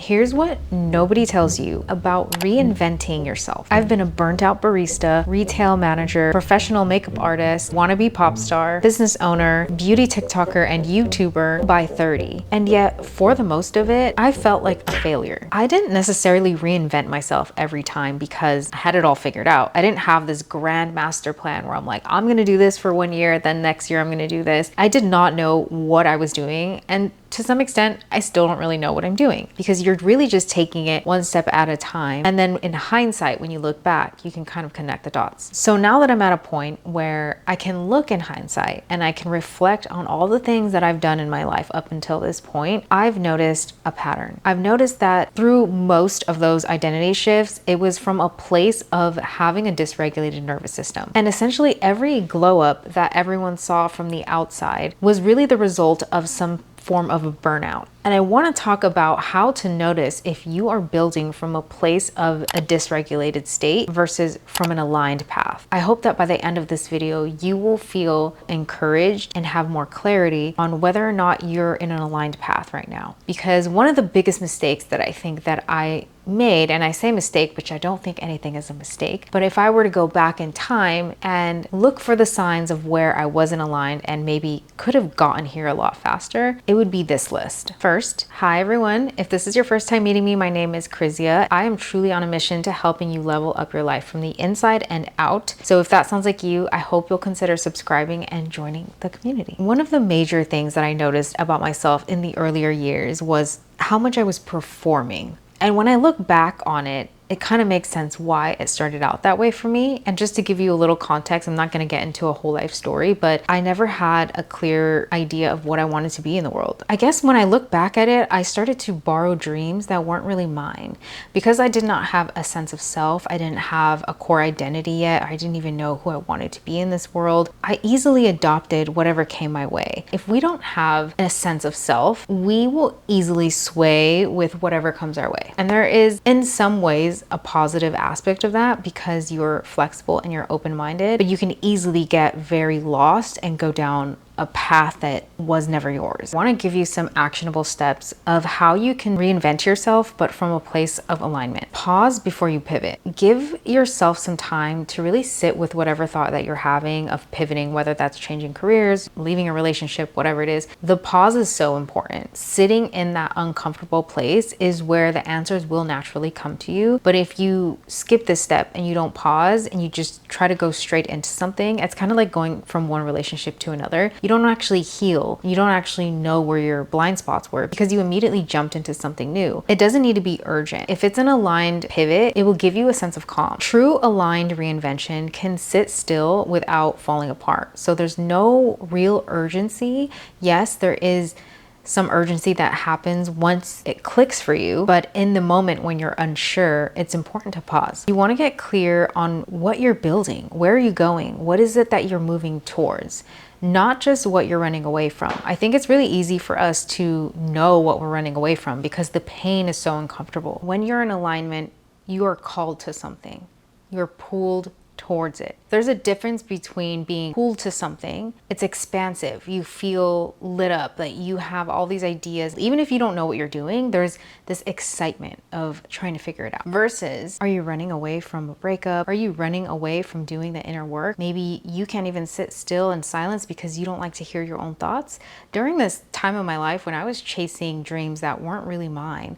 Here's what nobody tells you about reinventing yourself. I've been a burnt out barista, retail manager, professional makeup artist, wannabe pop star, business owner, beauty TikToker, and YouTuber by 30. And yet, for the most of it, I felt like a failure. I didn't necessarily reinvent myself every time because I had it all figured out. I didn't have this grand master plan where I'm like, I'm gonna do this for 1 year, then next year I'm gonna do this. I did not know what I was doing, and to some extent, I still don't really know what I'm doing because you're really just taking it one step at a time. And then in hindsight, when you look back, you can kind of connect the dots. So now that I'm at a point where I can look in hindsight and I can reflect on all the things that I've done in my life up until this point, I've noticed a pattern. I've noticed that through most of those identity shifts, it was from a place of having a dysregulated nervous system. And essentially every glow up that everyone saw from the outside was really the result of some form of a burnout. And I want to talk about how to notice if you are building from a place of a dysregulated state versus from an aligned path. I hope that by the end of this video, you will feel encouraged and have more clarity on whether or not you're in an aligned path right now. Because one of the biggest mistakes that I think that I made, and I say mistake, which I don't think anything is a mistake, but if I were to go back in time and look for the signs of where I wasn't aligned and maybe could have gotten here a lot faster, it would be this list. First, hi everyone. If this is your first time meeting me, my name is Krizia. I am truly on a mission to helping you level up your life from the inside and out. So if that sounds like you, I hope you'll consider subscribing and joining the community. One of the major things that I noticed about myself in the earlier years was how much I was performing. And when I look back on it, it kind of makes sense why it started out that way for me. And just to give you a little context, I'm not going to get into a whole life story, but I never had a clear idea of what I wanted to be in the world. I guess when I look back at it, I started to borrow dreams that weren't really mine. Because I did not have a sense of self, I didn't have a core identity yet, I didn't even know who I wanted to be in this world, I easily adopted whatever came my way. If we don't have a sense of self, we will easily sway with whatever comes our way. And there is, in some ways, a positive aspect of that because you're flexible and you're open-minded, but you can easily get very lost and go down a path that was never yours. I want to give you some actionable steps of how you can reinvent yourself, but from a place of alignment. Pause before you pivot. Give yourself some time to really sit with whatever thought that you're having of pivoting, whether that's changing careers, leaving a relationship, whatever it is. The pause is so important. Sitting in that uncomfortable place is where the answers will naturally come to you. But if you skip this step and you don't pause and you just try to go straight into something, it's kind of like going from one relationship to another. You don't actually heal. You don't actually know where your blind spots were because you immediately jumped into something new. It doesn't need to be urgent. If it's an aligned pivot, it will give you a sense of calm. True aligned reinvention can sit still without falling apart. So there's no real urgency. Yes, there is some urgency that happens once it clicks for you, but in the moment when you're unsure, it's important to pause. You want to get clear on what you're building. Where are you going? What is it that you're moving towards? Not just what you're running away from. I think it's really easy for us to know what we're running away from because the pain is so uncomfortable. When you're in alignment, you are called to something. You're pulled towards it. There's a difference between being pulled to something. It's expansive. You feel lit up, that you have all these ideas. Even if you don't know what you're doing, there's this excitement of trying to figure it out. Versus, are you running away from a breakup? Are you running away from doing the inner work? Maybe you can't even sit still in silence because you don't like to hear your own thoughts. During this time of my life when I was chasing dreams that weren't really mine,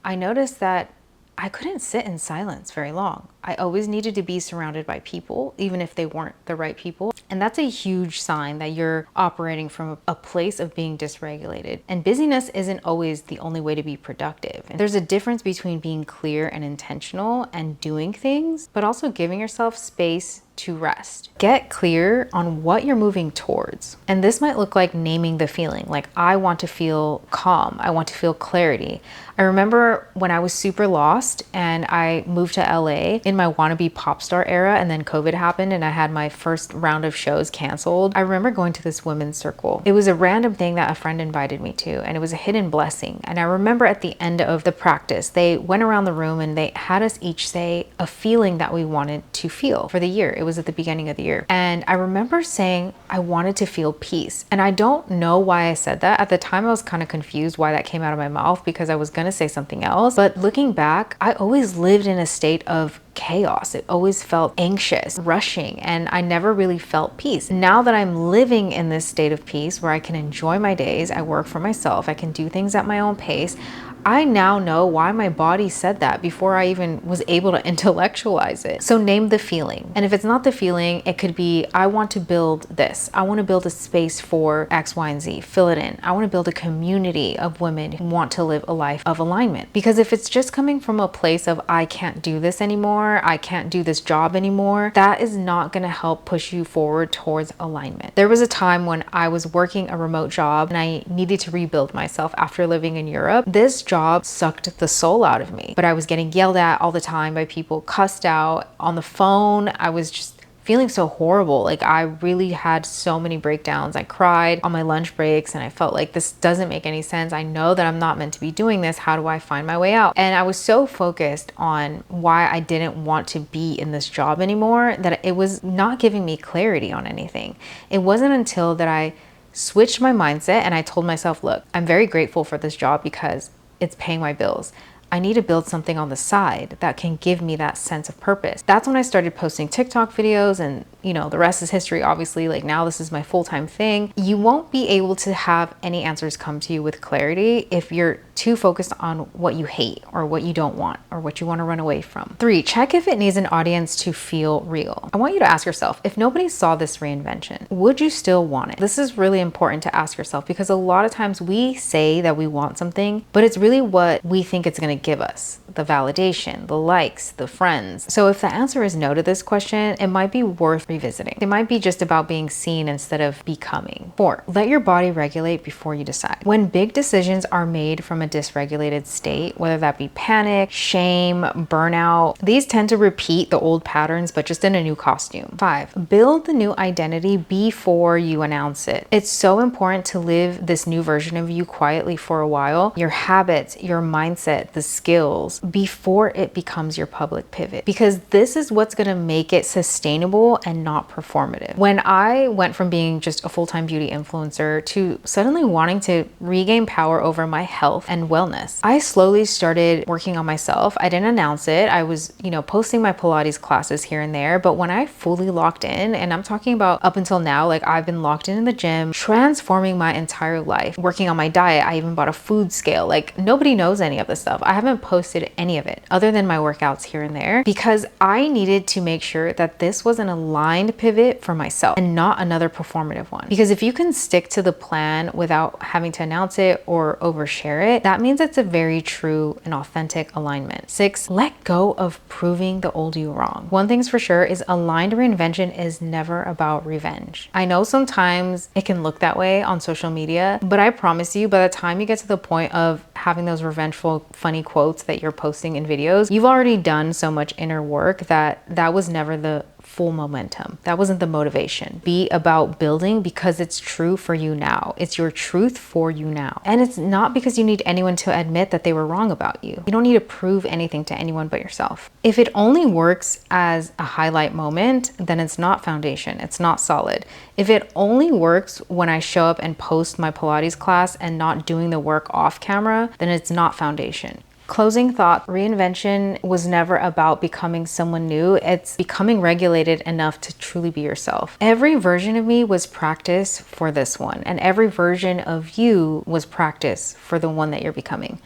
I noticed that I couldn't sit in silence very long. I always needed to be surrounded by people, even if they weren't the right people. And that's a huge sign that you're operating from a place of being dysregulated. And busyness isn't always the only way to be productive. And there's a difference between being clear and intentional and doing things, but also giving yourself space to rest. Get clear on what you're moving towards. And this might look like naming the feeling, like I want to feel calm, I want to feel clarity. I remember when I was super lost and I moved to LA in my wannabe pop star era, and then COVID happened and I had my first round of shows canceled. I remember going to this women's circle. It was a random thing that a friend invited me to, and it was a hidden blessing. And I remember at the end of the practice, they went around the room and they had us each say a feeling that we wanted to feel for the year. It was was at the beginning of the year. And I remember saying I wanted to feel peace. And I don't know why I said that. At the time, I was kind of confused why that came out of my mouth because I was going to say something else. But looking back, I always lived in a state of chaos. It always felt anxious, rushing, and I never really felt peace. Now that I'm living in this state of peace where I can enjoy my days, I work for myself, I can do things at my own pace, I now know why my body said that before I even was able to intellectualize it. So name the feeling. And if it's not the feeling, it could be, I want to build this. I want to build a space for X, Y, and Z. Fill it in. I want to build a community of women who want to live a life of alignment. Because if it's just coming from a place of, I can't do this anymore, I can't do this job anymore, that is not going to help push you forward towards alignment. There was a time when I was working a remote job and I needed to rebuild myself after living in Europe. This job sucked the soul out of me, but I was getting yelled at all the time by people, cussed out on the phone. I was just feeling so horrible. Like I really had so many breakdowns. I cried on my lunch breaks and I felt like this doesn't make any sense. I know that I'm not meant to be doing this. How do I find my way out? And I was so focused on why I didn't want to be in this job anymore that it was not giving me clarity on anything. It wasn't until that I switched my mindset and I told myself, look, I'm very grateful for this job because it's paying my bills. I need to build something on the side that can give me that sense of purpose. That's when I started posting TikTok videos, and the rest is history. Obviously, like now this is my full-time thing. You won't be able to have any answers come to you with clarity if you're too focused on what you hate or what you don't want or what you want to run away from. 3, check if it needs an audience to feel real. I want you to ask yourself, if nobody saw this reinvention, would you still want it? This is really important to ask yourself because a lot of times we say that we want something, but it's really what we think it's going to give us. The validation, the likes, the friends. So if the answer is no to this question, it might be worth revisiting. It might be just about being seen instead of becoming. 4, let your body regulate before you decide. When big decisions are made from a dysregulated state, whether that be panic, shame, burnout, these tend to repeat the old patterns, but just in a new costume. 5, build the new identity before you announce it. It's so important to live this new version of you quietly for a while. Your habits, your mindset, the skills, before it becomes your public pivot, because this is what's going to make it sustainable and not performative. When I went from being just a full-time beauty influencer to suddenly wanting to regain power over my health and wellness, I slowly started working on myself. I didn't announce it. I was, posting my Pilates classes here and there, but when I fully locked in, and I'm talking about up until now, like I've been locked in the gym, transforming my entire life, working on my diet. I even bought a food scale. Like nobody knows any of this stuff. I haven't posted any of it other than my workouts here and there because I needed to make sure that this was an aligned pivot for myself and not another performative one. Because if you can stick to the plan without having to announce it or overshare it, that means it's a very true and authentic alignment. 6, let go of proving the old you wrong. One thing's for sure is aligned reinvention is never about revenge. I know sometimes it can look that way on social media, but I promise you, by the time you get to the point of having those revengeful, funny quotes that you're posting in videos, you've already done so much inner work that was never the full momentum. That wasn't the motivation. Be about building because it's true for you now. It's your truth for you now. And it's not because you need anyone to admit that they were wrong about you. You don't need to prove anything to anyone but yourself. If it only works as a highlight moment, then it's not foundation. It's not solid. If it only works when I show up and post my Pilates class and not doing the work off camera, then it's not foundation. Closing thought, reinvention was never about becoming someone new. It's becoming regulated enough to truly be yourself. Every version of me was practice for this one, and every version of you was practice for the one that you're becoming.